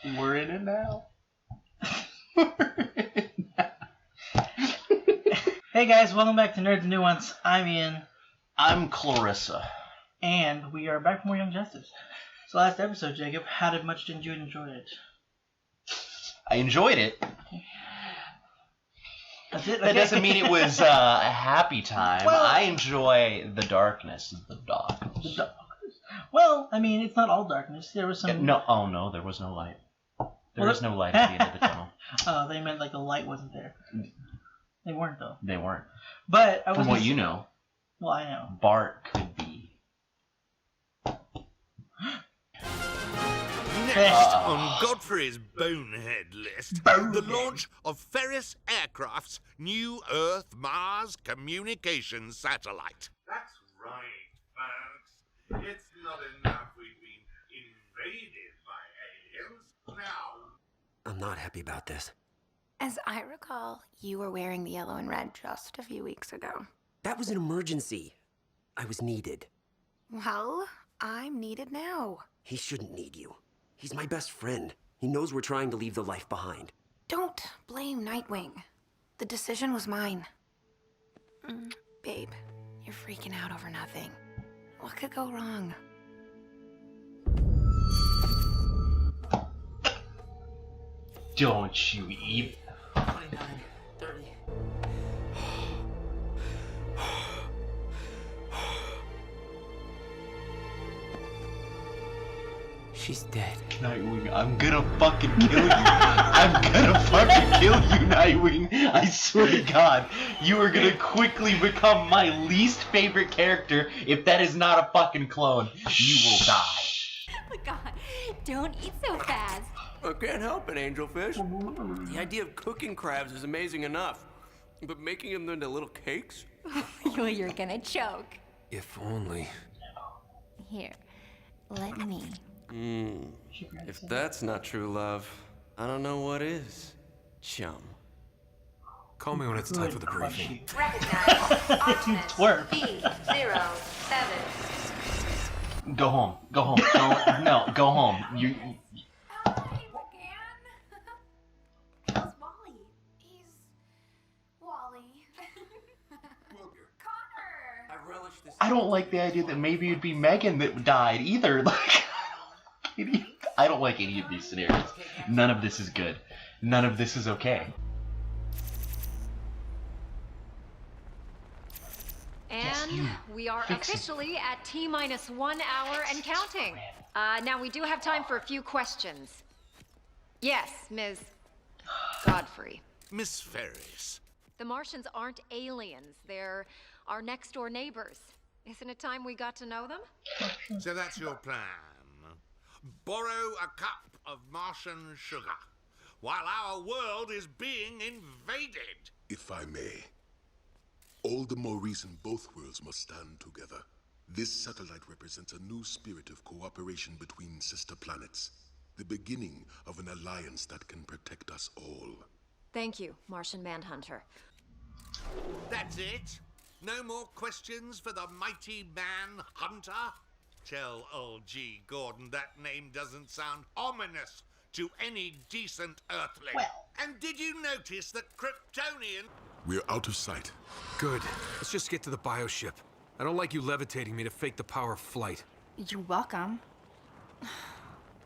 We're in it now. Hey guys, welcome back to Nerds and Nuance. I'm Ian. I'm Clarissa. And we are back for more Young Justice. So last episode, Jacob, how much did you enjoy it? I enjoyed it. That's it? That doesn't mean it was a happy time. Well, I enjoy the darkness of the darkness. Well, I mean, it's not all darkness. There was some... No, there was no light. There was no light at the end of the tunnel. Oh, they meant like the light wasn't there. They weren't, though. They weren't. But I was... From what you know. Well, I know. Bart could be. Next on Godfrey's bonehead list, the launch of Ferris Aircraft's new Earth-Mars communication satellite. That's right, folks. It's not enough we've been invaded by aliens. Now... I'm not happy about this. As I recall, you were wearing the yellow and red just a few weeks ago. That was an emergency. I was needed. Well, I'm needed now. He shouldn't need you. He's my best friend. He knows we're trying to leave the life behind. Don't blame Nightwing. The decision was mine. Babe, you're freaking out over nothing. What could go wrong? Don't you even... 29, 30. She's dead. Nightwing, I'm gonna fucking kill you. I'm gonna fucking kill you, Nightwing. I swear to God, you are gonna quickly become my least favorite character if that is not a fucking clone. You will die. Oh God, don't eat so fast. I can't help it, Angelfish. The idea of cooking crabs is amazing enough. But making them into little cakes? You're gonna choke. If only. Here, let me. If that's not true love, I don't know what is. Chum. Call me when it's time for the briefing. Twerp. B07. Go home. Go home. No, go home. You... It's Wally. He's Wally. Connor! I relish this. I don't like the idea that maybe it'd be Megan that died either. Like, I don't like any of these scenarios. None of this is good. None of this is okay. And we are officially at T-minus 1 hour and counting. Now we do have time for a few questions. Yes, Ms. Godfrey. Miss Ferris. The Martians aren't aliens. They're our next-door neighbors. Isn't it time we got to know them? So that's your plan. Borrow a cup of Martian sugar while our world is being invaded. If I may, all the more reason both worlds must stand together. This satellite represents a new spirit of cooperation between sister planets, the beginning of an alliance that can protect us all. Thank you, Martian Manhunter. That's it? No more questions for the mighty Manhunter? Tell old G. Gordon that name doesn't sound ominous to any decent Earthling. Well. And did you notice that Kryptonian... We're out of sight. Good. Let's just get to the bioship. I don't like you levitating me to fake the power of flight. You're welcome.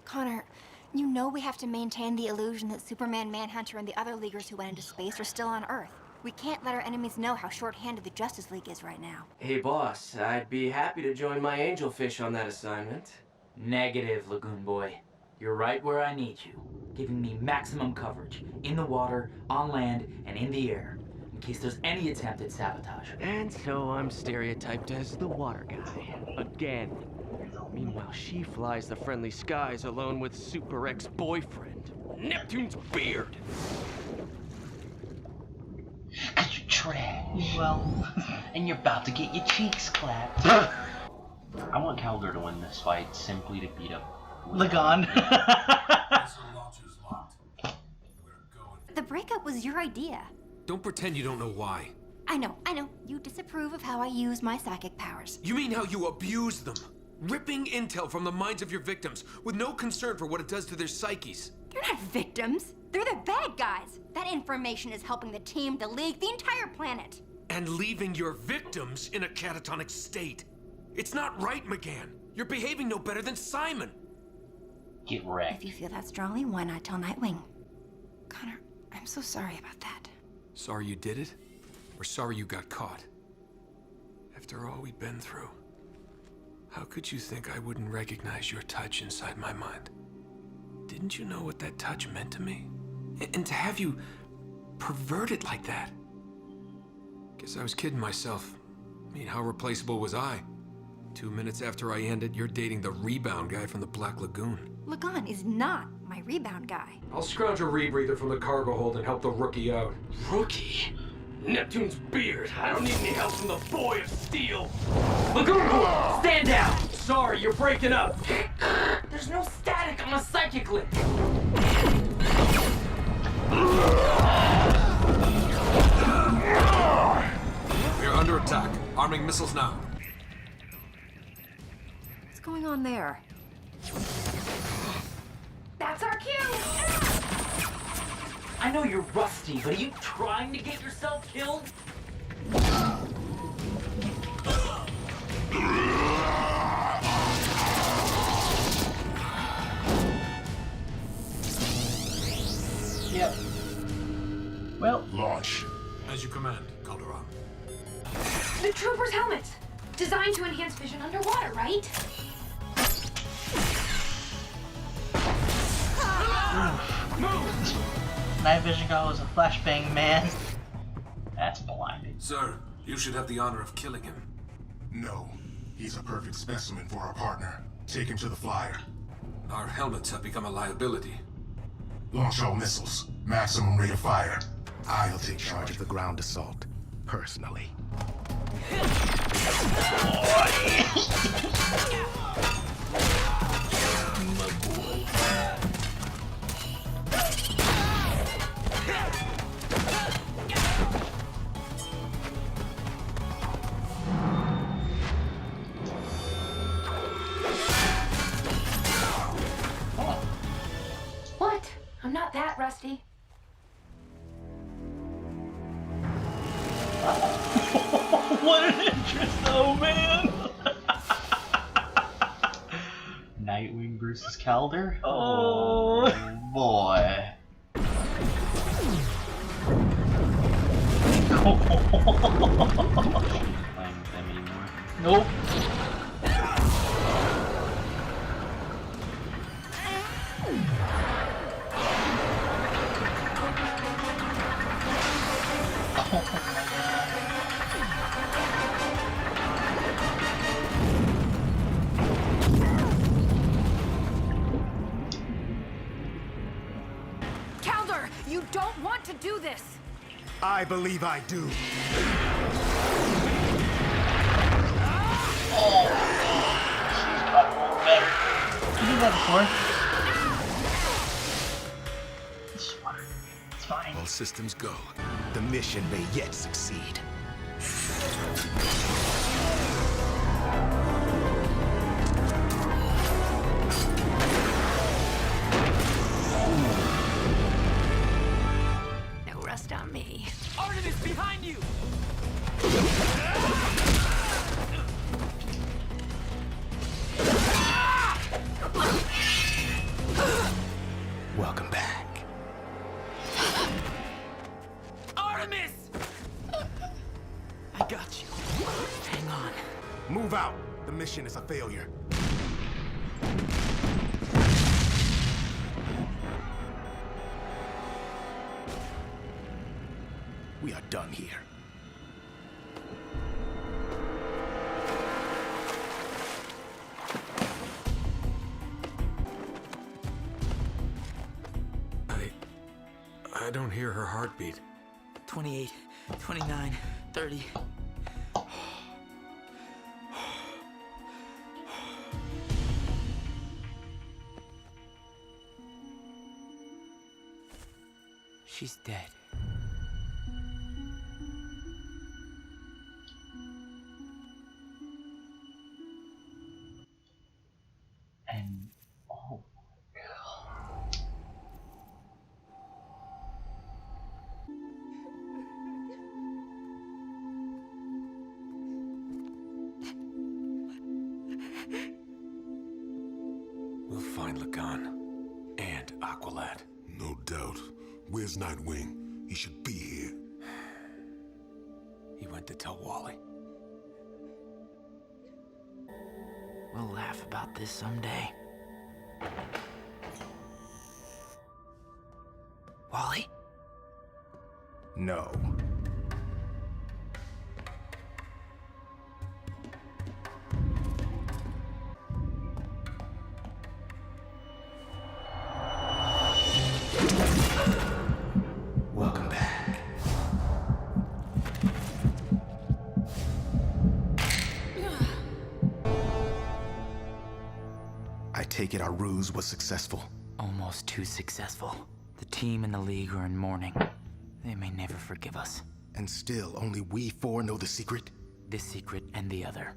Connor, you know we have to maintain the illusion that Superman, Manhunter, and the other Leaguers who went into space are still on Earth. We can't let our enemies know how short-handed the Justice League is right now. Hey, boss, I'd be happy to join my Angelfish on that assignment. Negative, Lagoon Boy. You're right where I need you, giving me maximum coverage, in the water, on land, and in the air, in case there's any attempt at sabotage. And so I'm stereotyped as the water guy. Again. Meanwhile, she flies the friendly skies alone with Super Ex-boyfriend, Neptune's beard. Cause you're trash. Well... And you're about to get your cheeks clapped. I want Kaldur to win this fight simply to beat up Lagon. The breakup was your idea. Don't pretend you don't know why. I know. You disapprove of how I use my psychic powers. You mean how you abuse them? Ripping intel from the minds of your victims with no concern for what it does to their psyches. They're not victims. They're the bad guys. That information is helping the team, the League, the entire planet. And leaving your victims in a catatonic state. It's not right, McGann. You're behaving no better than Simon. Get wrecked. If you feel that strongly, why not tell Nightwing? Connor, I'm so sorry about that. Sorry you did it? Or sorry you got caught? After all we've been through, how could you think I wouldn't recognize your touch inside my mind? Didn't you know what that touch meant to me? And to have you perverted like that? Guess I was kidding myself. I mean, how replaceable was I? 2 minutes after I ended, you're dating the rebound guy from the Black Lagoon. Lagan is not my rebound guy. I'll scrounge a rebreather from the cargo hold and help the rookie out. Rookie? Neptune's beard. I don't need any help from the boy of steel. Lagoon Boy, stand down. Sorry, you're breaking up. There's no static on a psychic link. We're under attack. Arming missiles now. What's going on there? That's our cue! I know you're rusty, but are you trying to get yourself killed? Yep. Well, Launch. As you command, Kaldur. The trooper's helmets! Designed to enhance vision underwater, right? night vision goggles and flashbang, man. That's blinding. Sir, you should have the honor of killing him. No. He's a perfect specimen for our partner. Take him to the flyer. Our helmets have become a liability. Launch all missiles. Maximum rate of fire. I'll take charge of the ground assault. Personally. What? I'm not that rusty. What an interest, though, man! Nightwing versus Kaldur? Oh, boy. Playing with them anymore. Nope. Kaldur, you don't want to do this! I believe I do. You did that before. It's fine. It's fine. All systems go. The mission may yet succeed. No rust on me. Artemis, behind you! Welcome back. Artemis! I got you. Hang on. Move out. The mission is a failure. We are done here. I don't hear her heartbeat. 28, 29, 30. She's dead. And oh my god. find Lagan and Aqualad. No doubt. Where's Nightwing? He should be here. He went to tell Wally. We'll laugh about this someday. Wally? No. Welcome back. I take it our ruse was successful. Almost too successful. The team and the League are in mourning. They may never forgive us. And still, only we four know the secret? This secret and the other.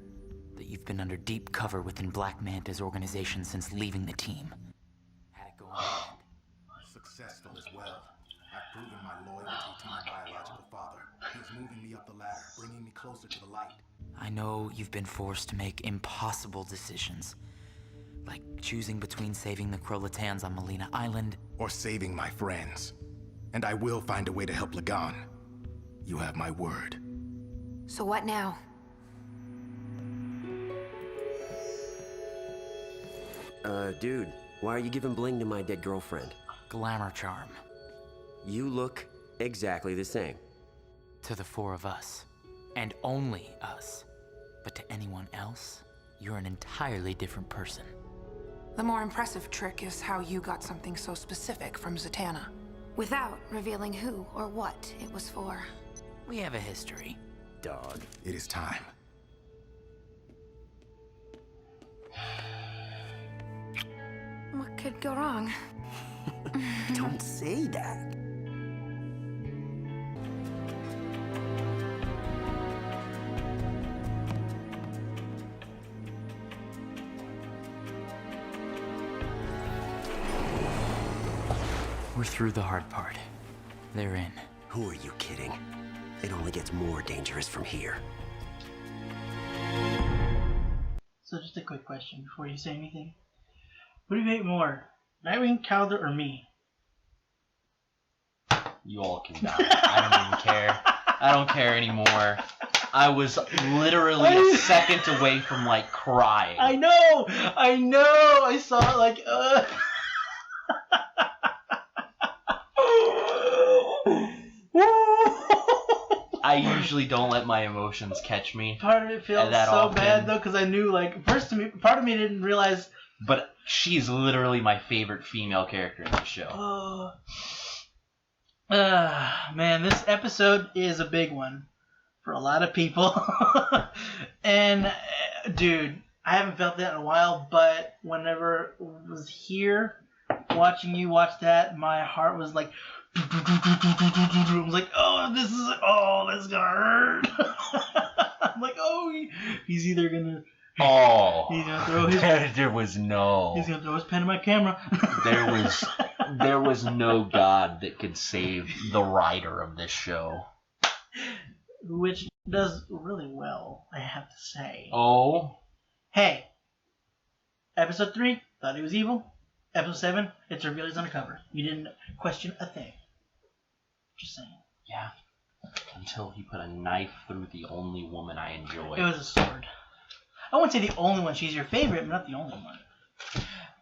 That you've been under deep cover within Black Manta's organization since leaving the team. Had it go on. Successful as well. I've proven my loyalty to my biological father. He's moving me up the ladder, bringing me closer to the light. I know you've been forced to make impossible decisions. Like choosing between saving the Krolatans on Molina Island or saving my friends. And I will find a way to help Lagan. You have my word. So what now? Dude, why are you giving bling to my dead girlfriend? Glamour charm. You look exactly the same. To the four of us. And only us. But to anyone else, you're an entirely different person. The more impressive trick is how you got something so specific from Zatanna. Without revealing who or what it was for. We have a history. Dog. It is time. What could go wrong? Don't say that. We're through the hard part. They're in. Who are you kidding? It only gets more dangerous from here. So just a quick question before you say anything. Who do you hate more? Nightwing, Kaldur, or me? You all can die. I don't even care. I don't care anymore. I was literally a second away from, like, crying. I know! I saw it like, I usually don't let my emotions catch me. Part of it feels so often. bad though, because I knew, like, part of me didn't realize. But she's literally my favorite female character in the show. Man, this episode is a big one for a lot of people. And, dude, I haven't felt that in a while, but whenever I was here watching you watch that, my heart was like, I was like, this is gonna hurt. I'm like, he's either gonna throw his he's gonna throw his pen in my camera. there was no god that could save the writer of this show, which does really well, I have to say. Hey, episode 3 thought he was evil. Episode 7, it's revealed he's undercover. You didn't question a thing. Just saying. Yeah. Until he put a knife through the only woman I enjoy. It was a sword. I wouldn't say the only one. She's your favorite, but not the only one.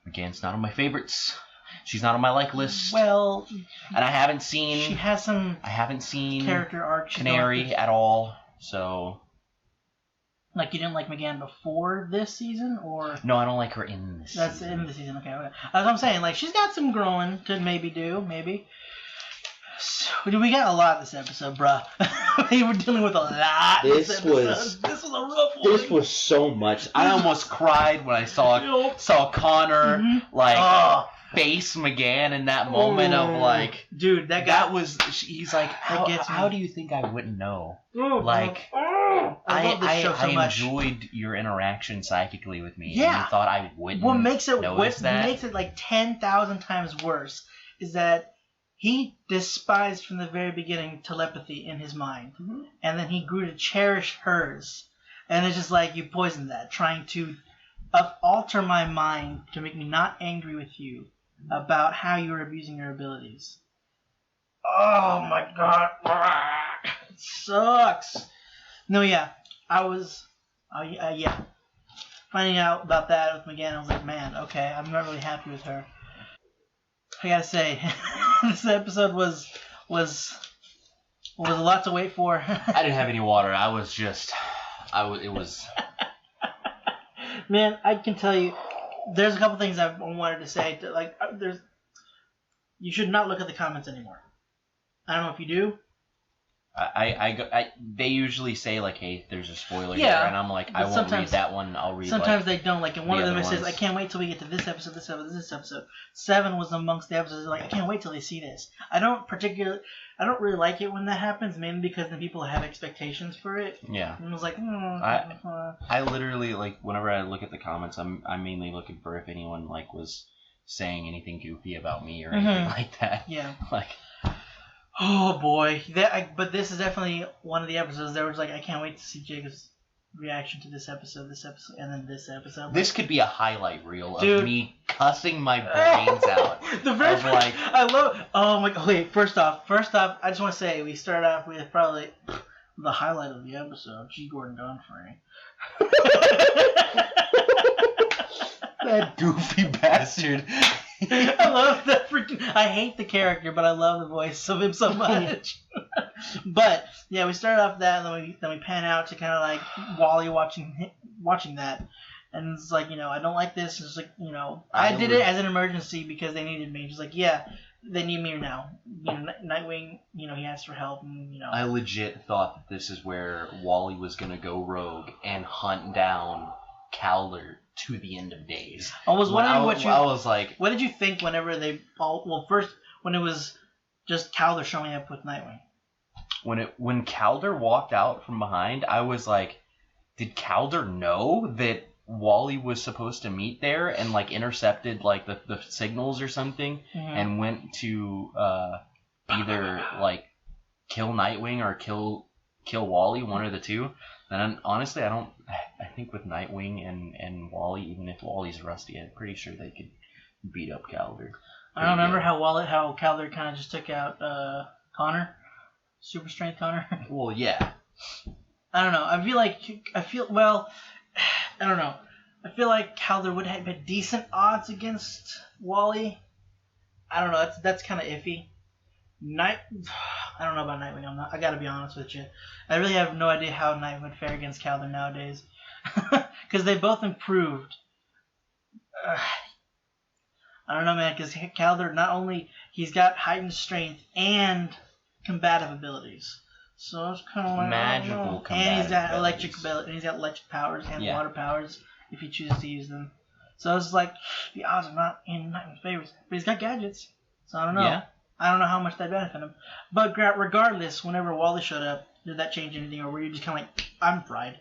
Again's not on my favorites. She's not on my like list. Well, and I haven't seen. She has some. I haven't seen character arc. Canary at all. So. Like, you didn't like McGann before this season, or? No, I don't like her in this season. That's in the season, okay. That's what I'm saying. Like, she's got some growing to maybe. So, we got a lot this episode, bruh. We were dealing with a lot this was a rough one. This was so much. I almost cried when I saw Connor, face McGann in that moment of, like... Dude, he's like, how do you think I wouldn't know? I enjoyed your interaction psychically with me. Yeah. And you thought I wouldn't notice that? What makes it like 10,000 times worse is that he despised from the very beginning telepathy in his mind. Mm-hmm. And then he grew to cherish hers. And it's just like you poisoned that, trying to alter my mind to make me not angry with you about how you were abusing your abilities. Oh my god. It sucks. No, yeah. I was... yeah. Finding out about that with McGann, I was like, man, okay, I'm not really happy with her. I gotta say, this episode was a lot to wait for. I didn't have any water. I was just... it was... Man, I can tell you, there's a couple things I wanted to say. You should not look at the comments anymore. I don't know if you do. They usually say, like, hey, there's a spoiler Yeah, here, and I'm like, I won't read that one. I'll read. Sometimes like, they don't. Like in one of them, it says, ones. "I can't wait till we get to this episode, this episode, this episode." 7 was amongst the episodes. Like, I can't wait till they see this. I don't really like it when that happens, mainly because then people have expectations for it. Yeah. And I was like, I literally, like, whenever I look at the comments, I'm mainly looking for if anyone like was saying anything goofy about me or anything like that. Yeah. Like. Oh boy, but this is definitely one of the episodes that was like, I can't wait to see Jacob's reaction to this episode, and then this episode. This could be a highlight reel Dude. of me cussing my brains out. The very I love. Oh my god! Wait, first off, I just want to say we start off with probably the highlight of the episode: G. Gordon Godfrey. That goofy bastard. I love that freaking. I hate the character, but I love the voice of him so much. But yeah, we start off that, and then we pan out to kind of like Wally watching that, and it's like, I don't like this. It's like, I did it as an emergency because they needed me. Just like, yeah, they need me now. Nightwing, he asked for help, and I legit thought that this is where Wally was gonna go rogue and hunt down Kaldur to the end of days. I was wondering I was like, what did you think whenever they first when it was just Kaldur showing up with Nightwing? When Kaldur walked out from behind, I was like, did Kaldur know that Wally was supposed to meet there and like intercepted like the signals or something, and went to either like kill Nightwing or kill Wally, one or the two? And honestly, I think with Nightwing and Wally, even if Wally's rusty, I'm pretty sure they could beat up Kaldur. I don't remember how Kaldur kind of just took out Connor, super strength Connor. Well, yeah. I don't know. I don't know. I feel like Kaldur would have had decent odds against Wally. I don't know. That's kind of iffy. I don't know about Nightwing. I gotta be honest with you. I really have no idea how Nightwing would fare against Kaldur nowadays, because they both improved. I don't know, man. Because Kaldur, not only he's got heightened strength and combative abilities, so it's kind of like magical combative and he's got abilities. he's got electric powers and Yeah. water powers if he chooses to use them. So it's like the odds are not in Nightwing's favor, but he's got gadgets, so I don't know. Yeah. I don't know how much that benefited him. But regardless, whenever Wally showed up, did that change anything, or were you just kind of like, I'm fried?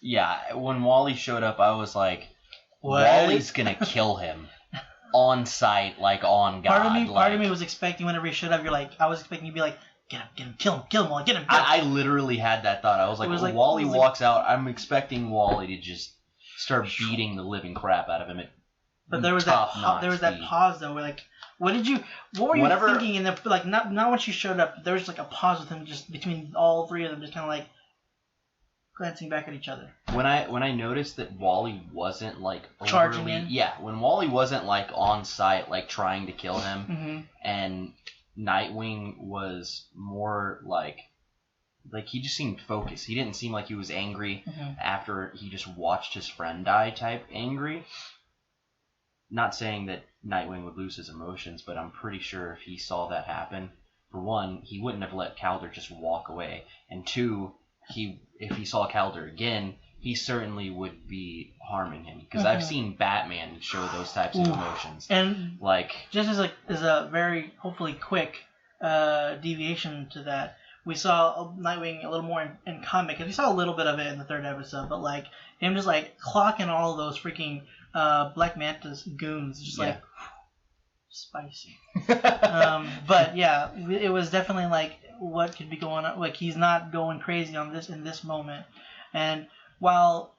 Yeah, when Wally showed up, I was like, What? Wally's gonna kill him on sight, like on God. Part of me was expecting whenever he showed up, I was expecting you to be like, get him, kill him, Wally, get him. I literally had that thought. I was like, It was like- Wally it was like- walks out, I'm expecting Wally to just start beating the living crap out of him. But there was that pause though, where like, what were you thinking in the not once you showed up, there was like a pause with him just between all three of them, just kind of like glancing back at each other. When I noticed that Wally wasn't like Charging overly, in? yeah, when Wally wasn't like on site, like trying to kill him, and Nightwing was more like he just seemed focused. He didn't seem like he was angry after he just watched his friend die type angry. Not saying that Nightwing would lose his emotions, but I'm pretty sure if he saw that happen, for one, he wouldn't have let Kaldur just walk away, and two, if he saw Kaldur again, he certainly would be harming him, because I've seen Batman show those types of emotions. And like just as a very hopefully quick deviation to that, we saw Nightwing a little more in comic, and we saw a little bit of it in the third episode, but like him just like clocking all of those freaking Black Manta's goons, just like spicy. But yeah, it was definitely like what could be going on. Like he's not going crazy on this in this moment, and while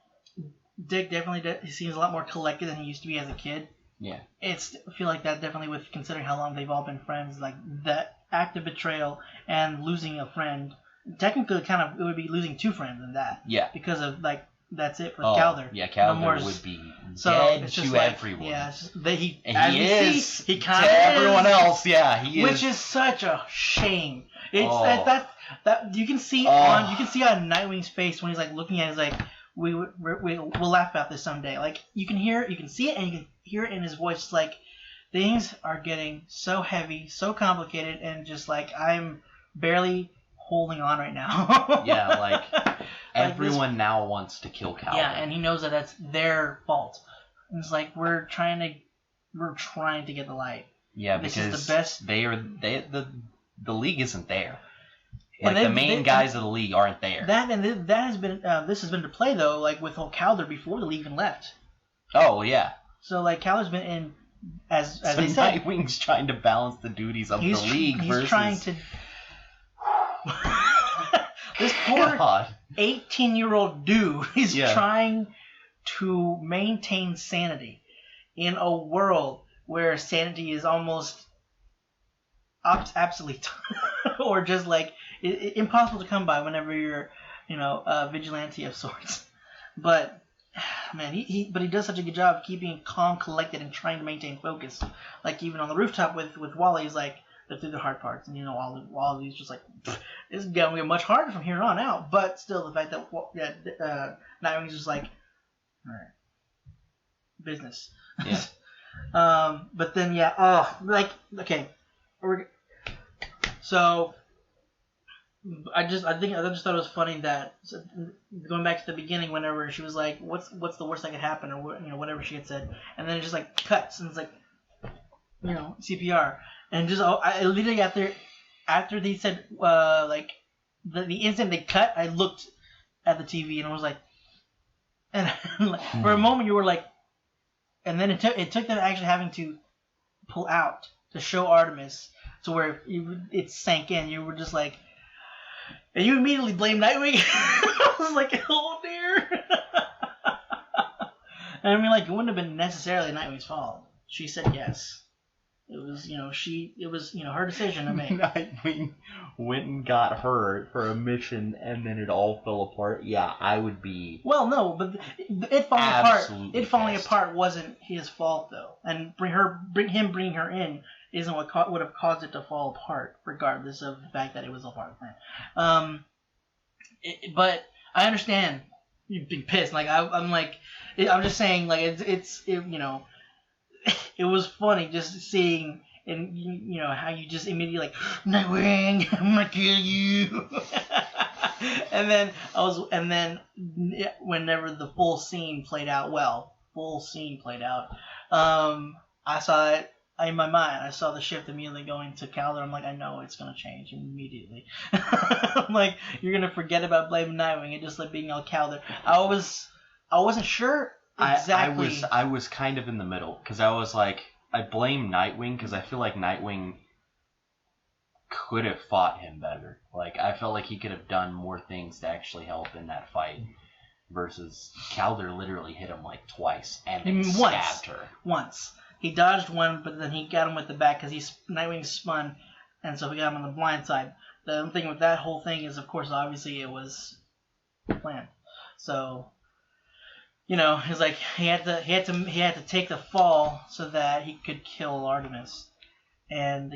Dick definitely he seems a lot more collected than he used to be as a kid. Yeah. I feel like that definitely with considering how long they've all been friends, like that act of betrayal and losing a friend. Technically, it would be losing 2 friends in that. Yeah. Because of like that's it for Kaldur. Yeah, Kaldur would be dead it's to just like, everyone. Yeah, he is he kind to of everyone else. Yeah, he is. Which is such a shame. It's that you can see on Nightwing's face when he's like looking at it, like we'll laugh about this someday. Like you can see it, and you can hear it in his voice. It's like things are getting so heavy, so complicated, and just like I'm barely holding on right now. Yeah, like everyone now wants to kill Kaldur. Yeah, and he knows that that's their fault. And it's like we're trying to get the light. Yeah, this because is the best. The league isn't there. Like the main guys of the league aren't there. This has been to play though, like with whole Kaldur before the league even left. Oh yeah. So like Kaldur's been in as so they said. Nightwing's trying to balance the duties of the league he's versus. Trying to. This poor 18-year-old dude is trying to maintain sanity in a world where sanity is almost obsolete or just like impossible to come by whenever you're, a vigilante of sorts. But man, he does such a good job of keeping calm, collected, and trying to maintain focus. Like even on the rooftop with Wally, he's like they're through the hard parts, and Wally's just like this is gonna get much harder from here on out. But still, the fact that Nightwing's just like, all right, business. Yeah. But then okay. So I just thought it was funny that going back to the beginning, whenever she was like, "What's the worst that could happen?" or whatever she had said, and then it just like cuts and it's like, CPR, and just I literally after they said like the instant they cut, I looked at the TV and I was like, and for a moment you were like, and then it took them actually having to pull out to show Artemis to where it sank in. You were just like, and you immediately blamed Nightwing. I was like, oh dear. And I mean, like, it wouldn't have been necessarily Nightwing's fault. She said yes. It was, her decision to make. Nightwing went and got her for a mission, and then it all fell apart. Yeah, I would be. Well, no, but it falling apart wasn't his fault though, and him bringing her in isn't what would have caused it to fall apart, regardless of the fact that it was a part of the plan. But I understand you being pissed. Like I'm I'm just saying, like it was funny just seeing, and how you just immediately like, Nightwing, I'm gonna kill you. and then whenever the full scene played out, I saw it in my mind. I saw the shift immediately going to Kaldur. I'm like, I know it's gonna change immediately. I'm like, you're gonna forget about blaming Nightwing and just like being all Kaldur. I wasn't sure. Exactly. I was kind of in the middle because I was like, I blame Nightwing because I feel like Nightwing could have fought him better. Like I felt like he could have done more things to actually help in that fight, versus Kaldur literally hit him like twice and then stabbed her. Once he dodged one, but then he got him with the back because Nightwing spun, and so we got him on the blind side. The thing with that whole thing is, of course, obviously it was planned. So. It's like he had to take the fall so that he could kill Artemis, and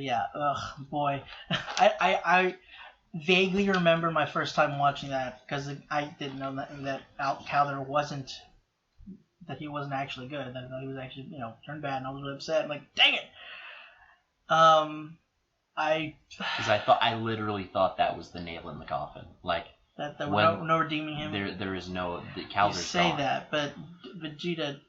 boy, I vaguely remember my first time watching that because I didn't know that Kaldur wasn't actually good, that he was actually turned bad, and I was really upset. I'm like, dang it. Because I literally thought that was the nail in the coffin, like. That we're no redeeming him. There is no Kaldur's You say gone. that, but Vegeta,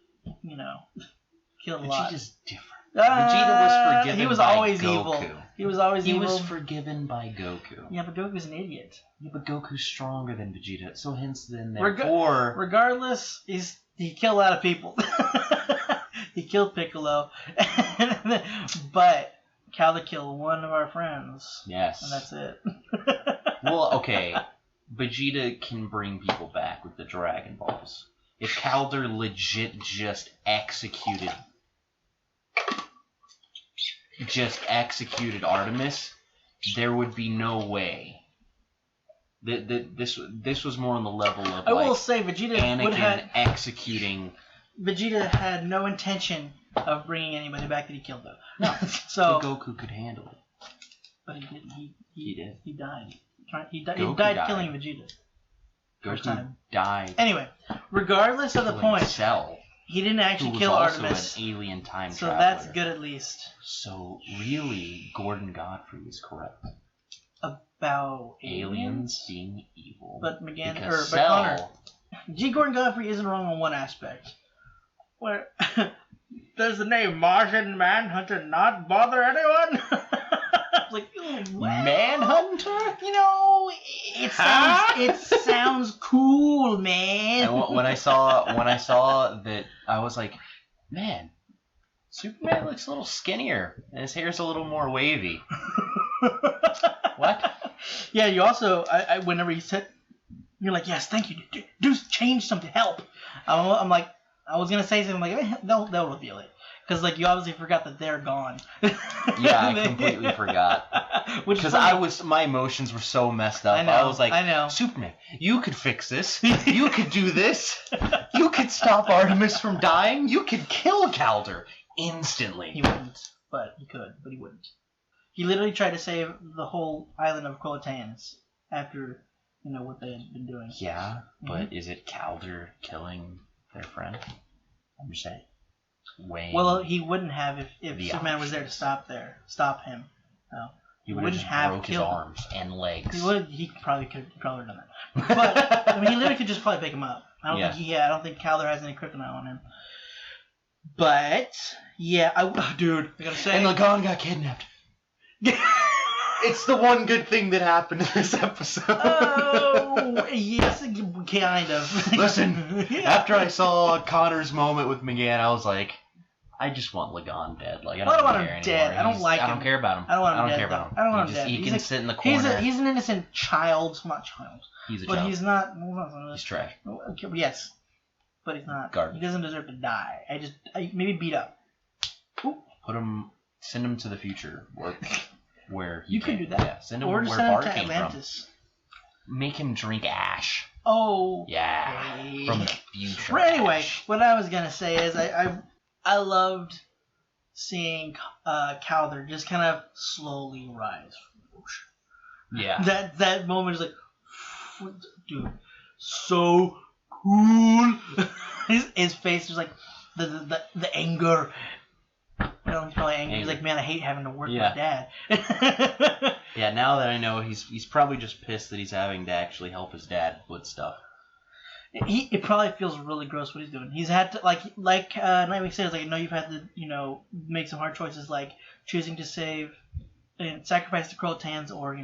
killed a lot. Vegeta's different. Vegeta was forgiven. He was by always Goku. evil. He was always evil. He was forgiven by Goku. Yeah, but Goku's an idiot. Yeah, but Goku's stronger than Vegeta, so hence then regardless, he killed a lot of people. He killed Piccolo, but Kaldur killed one of our friends. Yes, and that's it. Well, okay. Vegeta can bring people back with the Dragon Balls. if Kaldur legit just executed Artemis, there would be no way. This was more on the level of I will say Vegeta Anakin executing. Vegeta had no intention of bringing anybody back that he killed, though. No, so Goku could handle it. But he didn't. He did. He died. He died killing Vegeta. First time. Died. Anyway, regardless of the point, Cell, he didn't actually who was kill also Artemis. an alien time so traveler. that's good at least. So really, Gordon Godfrey is correct. About aliens being evil. But McGann because but Connor, G. Gordon Godfrey isn't wrong on one aspect. Where does the name Martian Manhunter not bother anyone? Like, well, Manhunter? You know, it sounds cool, man. And when I saw that, I was like, man, Superman looks a little skinnier, and his hair's a little more wavy. What? Yeah, you also, I whenever you said, you're like, yes, thank you, do change something, help. I'm like, I was gonna say something like, they'll reveal it. Because, like, you obviously forgot that they're gone. Yeah, I completely forgot. Because my emotions were so messed up. I was like, Superman, you could fix this. You could do this. You could stop Artemis from dying. You could kill Kaldur instantly. He wouldn't, but he could, but he wouldn't. He literally tried to save the whole island of Croatans after, what they had been doing. Yeah, but is it Kaldur killing their friend? I'm just saying. Well, he wouldn't have if Superman was there to stop him. No. He would have broke his arms and legs. He probably could have done that. But I mean, he literally could just probably pick him up. I don't think Kaldur has any kryptonite on him. But yeah, dude, I gotta say, and Lagan got kidnapped. It's the one good thing that happened in this episode. Oh, yes, kind of. Listen, after I saw Connor's moment with McGann, I was like, I just want Lagan dead. Like, I don't want him dead. Anymore. I don't like him. I don't care about him. I don't want him dead. Care about him. I don't want him dead. He can sit in the corner. He's an innocent child. Not child. He's a but child. He's not. He's trash. Okay, yes, but he's not. Garbage. He doesn't deserve to die. Maybe beat up. Send him to the future, where he you can do that. Yeah, send him or where send Bart him to came Atlantis. From. Make him drink ash. Oh. Yeah. From the future. But anyway, what I was gonna say is I loved seeing Kaldur just kind of slowly rise. Yeah. That moment is like, dude, so cool. his face is like the anger. He's probably angry. He's like, man, I hate having to work with my dad. Yeah, now that I know, he's probably just pissed that he's having to actually help his dad with stuff. It probably feels really gross what he's doing. He's had to like Nightwing says, like, I know you've had to make some hard choices, like choosing to save and sacrifice the Krotans or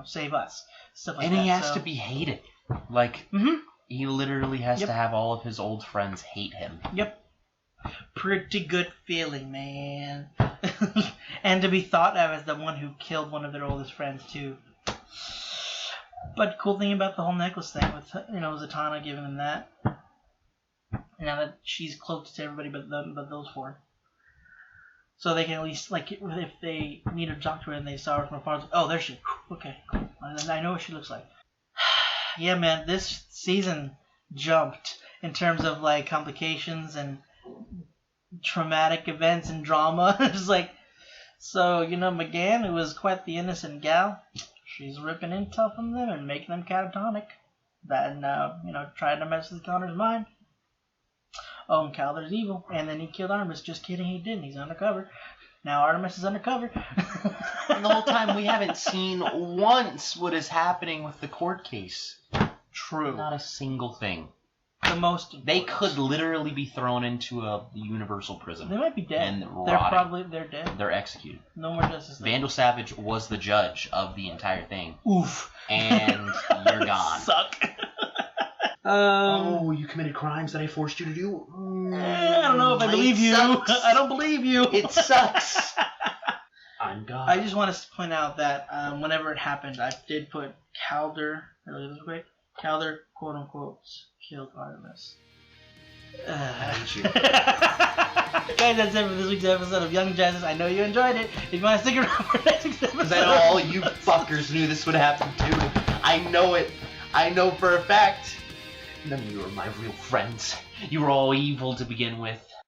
save us, stuff like that. And he has to be hated. Like he literally has to have all of his old friends hate him. Yep. Pretty good feeling, man. And to be thought of as the one who killed one of their oldest friends too. But cool thing about the whole necklace thing with Zatanna giving them that. Now that she's close to everybody but those four. So they can at least, like, if they need to talk to her and they saw her from afar, like, oh, there she is. Okay, cool. I know what she looks like. Yeah, man, this season jumped in terms of, like, complications and traumatic events and drama. It's like, so, McGann, who was quite the innocent gal, she's ripping intel from them and making them catatonic. Then, trying to mess with Connor's mind. Oh, and Kaldur's evil. And then he killed Artemis. Just kidding, he didn't. He's undercover. Now Artemis is undercover. And the whole time we haven't seen once what is happening with the court case. True. Not a single thing. The most important. They could literally be thrown into a universal prison. They might be dead. And They're dead. They're executed. No more Justice League. Vandal Savage was the judge of the entire thing. Oof. And you're gone. Suck. Oh, you committed crimes that I forced you to do? I don't know if I believe you. I don't believe you. It sucks. I'm God. I just want to point out that whenever it happened, I did put Kaldur, really quick, Kaldur, quote unquote, killed Artemis. I hate you. Guys, that's it for this week's episode of Young Justice. I know you enjoyed it. If you want to stick around for next week's episode, Because I know all you fuckers knew this would happen too. I know it. I know for a fact. None of you are my real friends. You were all evil to begin with.